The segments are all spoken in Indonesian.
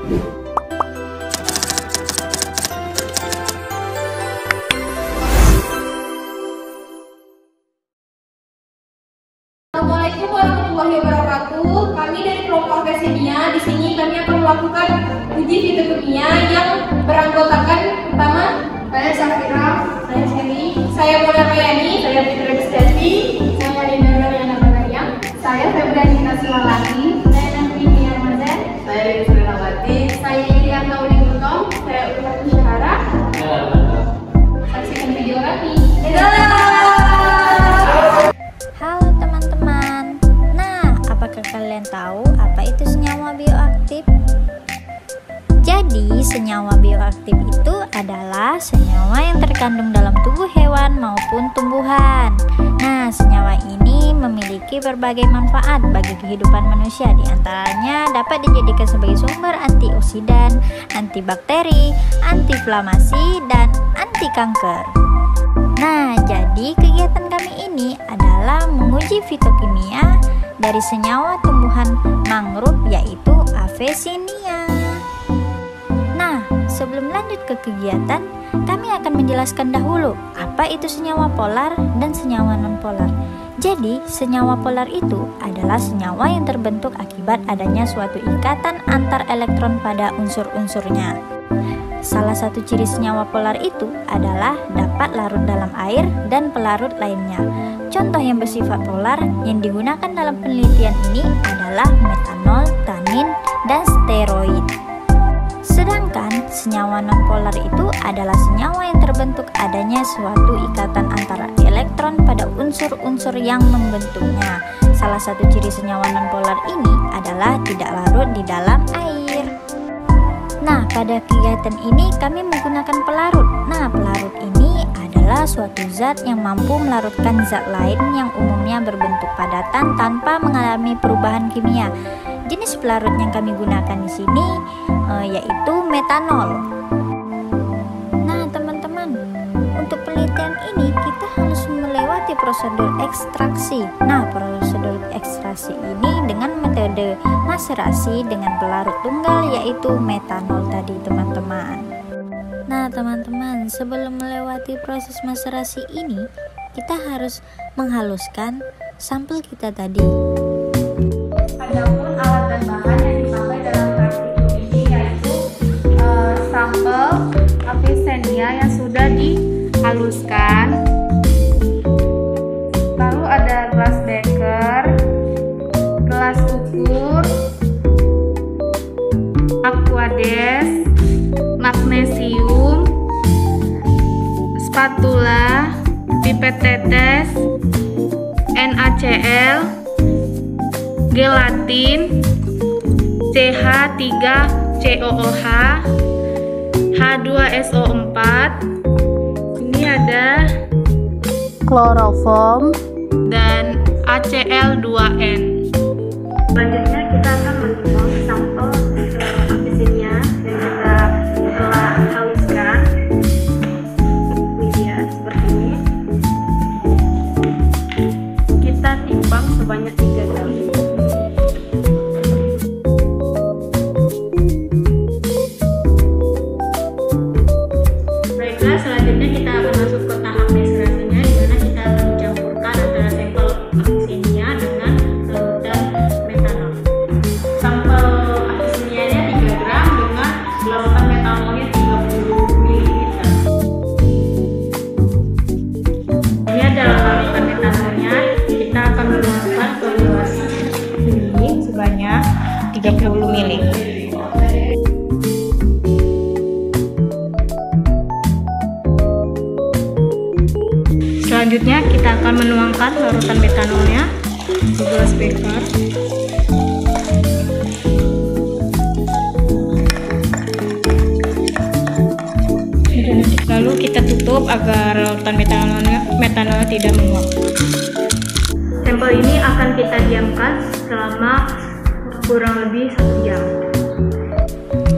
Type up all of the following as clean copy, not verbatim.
Assalamualaikum warahmatullahi wabarakatuh. Kami dari kelompok Akademia. Di sini kami akan melakukan uji fisikimia yang beranggotakan pertama saya Safira, saya Shelly, saya Mona Rayani, saya Fitri Rizky, saya Linda Mariana Bagayang, saya Febriani Nasilalati, saya Nafini Ramadan, saya Yusri Lawati, saya Irian Tauli Gutong, saya Ulfa Syahara. Saksikan video kami. Halo teman-teman. Nah, apakah kalian tahu apa itu senyawa bioaktif? Jadi, senyawa bioaktif itu adalah senyawa yang terkandung dalam tubuh hewan maupun tumbuhan. Nah, senyawa ini memiliki berbagai manfaat bagi kehidupan manusia. Di antaranya dapat dijadikan sebagai sumber antioksidan, antibakteri, antiinflamasi, dan anti kanker. Nah, jadi kegiatan kami ini adalah menguji fitokimia dari senyawa tumbuhan mangrove yaitu Avesinia. Nah, sebelum lanjut ke kegiatan, kami akan menjelaskan dahulu apa itu senyawa polar dan senyawa non-polar. Jadi, senyawa polar itu adalah senyawa yang terbentuk akibat adanya suatu ikatan antar elektron pada unsur-unsurnya. Salah satu ciri senyawa polar itu adalah dapat larut dalam air dan pelarut lainnya. Contoh yang bersifat polar yang digunakan dalam penelitian ini adalah metanol, tanin, dan steroid. Sedangkan senyawa nonpolar itu adalah senyawa yang terbentuk adanya suatu ikatan antara elektron pada unsur-unsur yang membentuknya. Salah satu ciri senyawa nonpolar ini adalah tidak larut di dalam air. Nah, pada kegiatan ini kami menggunakan pelarut. Nah, pelarut ini adalah suatu zat yang mampu melarutkan zat lain yang umumnya berbentuk padatan tanpa mengalami perubahan kimia. Jenis pelarut yang kami gunakan di sini yaitu metanol. Nah, teman-teman, untuk penelitian ini kita harus melewati prosedur ekstraksi. Nah, prosedur ekstraksi ini dengan metode maserasi dengan pelarut tunggal yaitu metanol tadi, teman-teman. Nah, teman-teman, sebelum melewati proses maserasi ini, kita harus menghaluskan sampel kita tadi. Adapun alat dan bahan yang dipakai dalam praktikum ini yaitu sampel Avesinia yang sudah dihaluskan, lalu ada gelas beker, gelas ukur, aquades, magnesium, spatula, pipet tetes, NaCl, gelatin, CH3COOH, H2SO4, ini ada kloroform dan ACl2N. Selanjutnya kita akan mengimbau sampel Avesinia yang kita telah haluskan. Ini ya, seperti ini. Kita timbang sebanyak 3 kali. Baiklah, selanjutnya kita akan masuk ke tahap maserasinya, di mana kita akan mencampurkan antara sampel Avesinia dengan larutan metanol. Sampel Avesinianya 3 gram dengan larutan metanolnya 30 ml. Ini adalah larutan metanolnya. Kita akan menuangkan ke gelas ini sebanyak 30 ml. Selanjutnya kita akan menuangkan larutan metanolnya di gelas beker. Lalu kita tutup agar larutan metanol tidak menguap. Sampel ini akan kita diamkan selama kurang lebih 1 jam.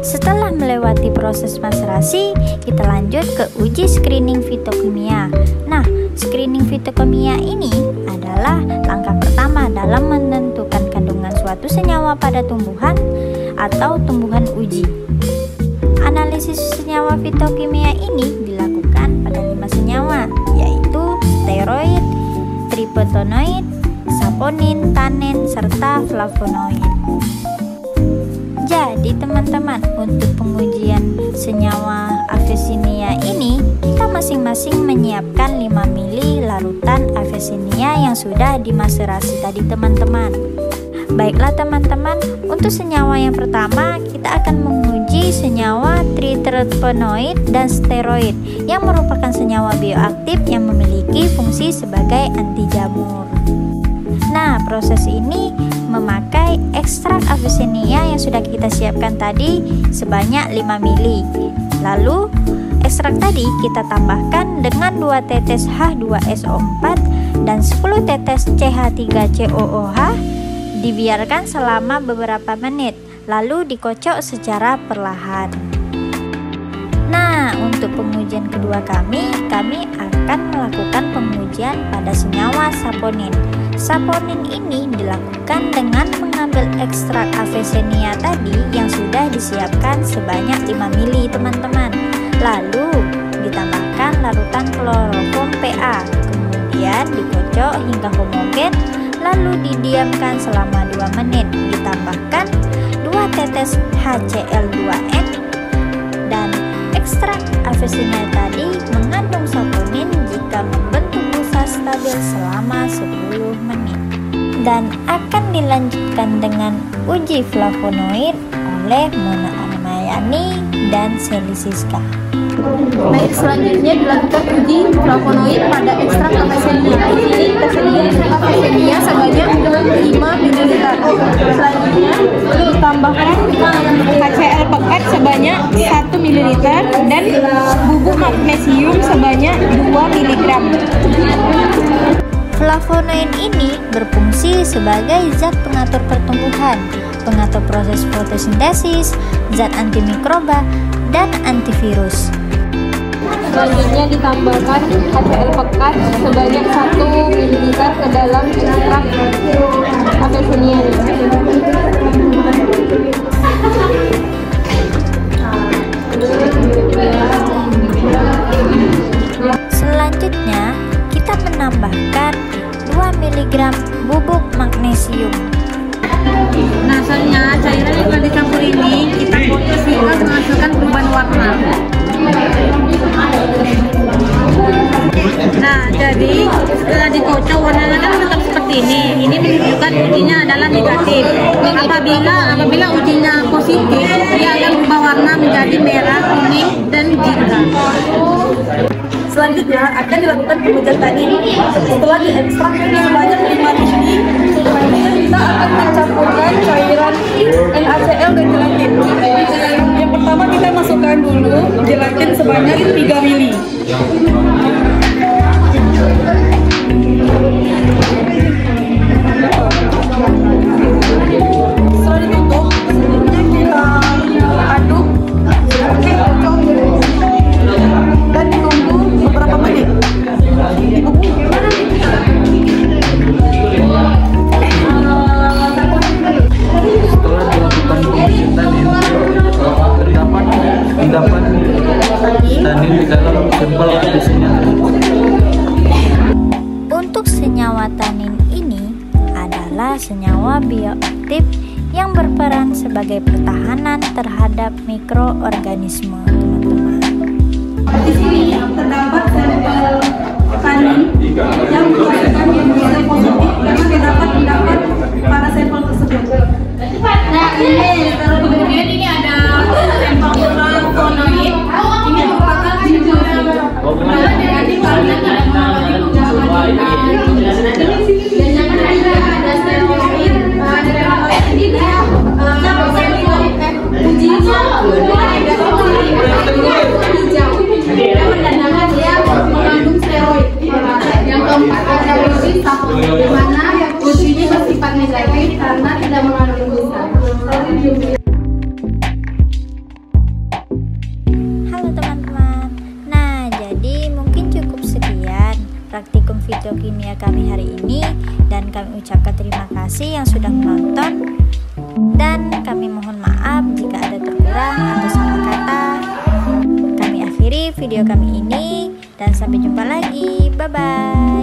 Setelah melewati proses maserasi, kita lanjut ke uji screening fitokimia. Nah, screening fitokimia ini adalah langkah pertama dalam menentukan kandungan suatu senyawa pada tumbuhan atau tumbuhan uji. Analisis senyawa fitokimia ini dilakukan pada 5 senyawa, yaitu steroid, triptonoid, saponin, tanin, serta flavonoid. Jadi teman-teman, untuk pengujian senyawa avesinia ini kita masing-masing menyiapkan 5 mili larutan avesinia yang sudah dimaserasi tadi teman-teman. Baiklah teman-teman, untuk senyawa yang pertama kita akan menguji senyawa triterpenoid dan steroid yang merupakan senyawa bioaktif yang memiliki fungsi sebagai anti jamur. Nah, proses ini memakai ekstrak avesinia yang sudah kita siapkan tadi sebanyak 5 mili. Lalu ekstrak tadi kita tambahkan dengan 2 tetes H2SO4 dan 10 tetes CH3COOH, dibiarkan selama beberapa menit, lalu dikocok secara perlahan. Nah, untuk pengujian kedua kami akan melakukan pengujian pada senyawa saponin. Saponin ini dilakukan dengan mengambil ekstrak avesinia tadi yang sudah disiapkan sebanyak 5 mili teman-teman. Lalu ditambahkan larutan kloroform PA, kemudian dikocok hingga homogen, lalu didiamkan selama 2 menit. Ditambahkan 2 tetes HCl2N dan ekstrak avesinia tadi mengandung saponin jika membentuk busa stabil selama 10 menit dan akan dilanjutkan dengan uji flavonoid oleh Mona Armayani dan Sally Siska. Baik, selanjutnya dilakukan uji flavonoid pada ekstrak avesinia. Di sini tersedia ekstrak avesinia sebanyak 5 ml. Selanjutnya ditambahkan HCl pekat sebanyak 1 ml dan bubuk magnesium sebanyak 2 mg. Flavonoid ini berfungsi sebagai zat pengatur pertumbuhan, pengatur proses fotosintesis, zat antimikroba, dan antivirus. Selanjutnya ditambahkan HCl pekat sebanyak 1 ml ke dalam ekstrak avesinia. Selanjutnya kita menambahkan 2 mg bubuk magnesium. Nah, selanjutnya cairan yang telah dicampur ini kita kocok hingga menghasilkan perubahan warna. Nah, jadi setelah dikocok warnanya kan tetap seperti ini. Ini menunjukkan ujinya adalah negatif. Apabila ujinya positif, dia akan berubah warna menjadi merah, kuning, dan jingga. Selanjutnya akan dilakukan pengujian tadi. Setelah diekstrak sebanyak 5 mili, kita akan mencampurkan cairan NaCl dan gelatin. Yang pertama kita masukkan dulu gelatin sebanyak 3 mili. Setelah ditutup, kita aduk dan ditunggu beberapa menit. Setelah dilakukan pengujian tanin, terdapat endapan tanin di dalam sampel avesinia. Untuk senyawa tanin ini adalah senyawa bioaktif yang berperan sebagai pertahanan terhadap mikroorganisme, teman-teman. Di sini terdapat sampel tanin yang menghasilkan nilai positif karena terdapat endapan pada sampel tersebut. Nah, kemudian ini ada sampel flavonoid. Ini merupakan senyawa negatif karena tidak mengalami pengubahan. Dan yang ketiga ada steroid. Steroid ini dia ujinya hijau. Dan menandakan dia mengandung steroid. Yang keempat ada uji saponin, di mana ujinya bersifat negatif karena tidak mengandung busa. Halo teman-teman. Nah, jadi mungkin cukup sekian praktikum fitokimia kami hari ini, dan kami ucapkan terima kasih yang sudah menonton, dan kami mohon maaf jika ada terkurang atau salah kata. Kami akhiri video kami ini dan sampai jumpa lagi. Bye-bye.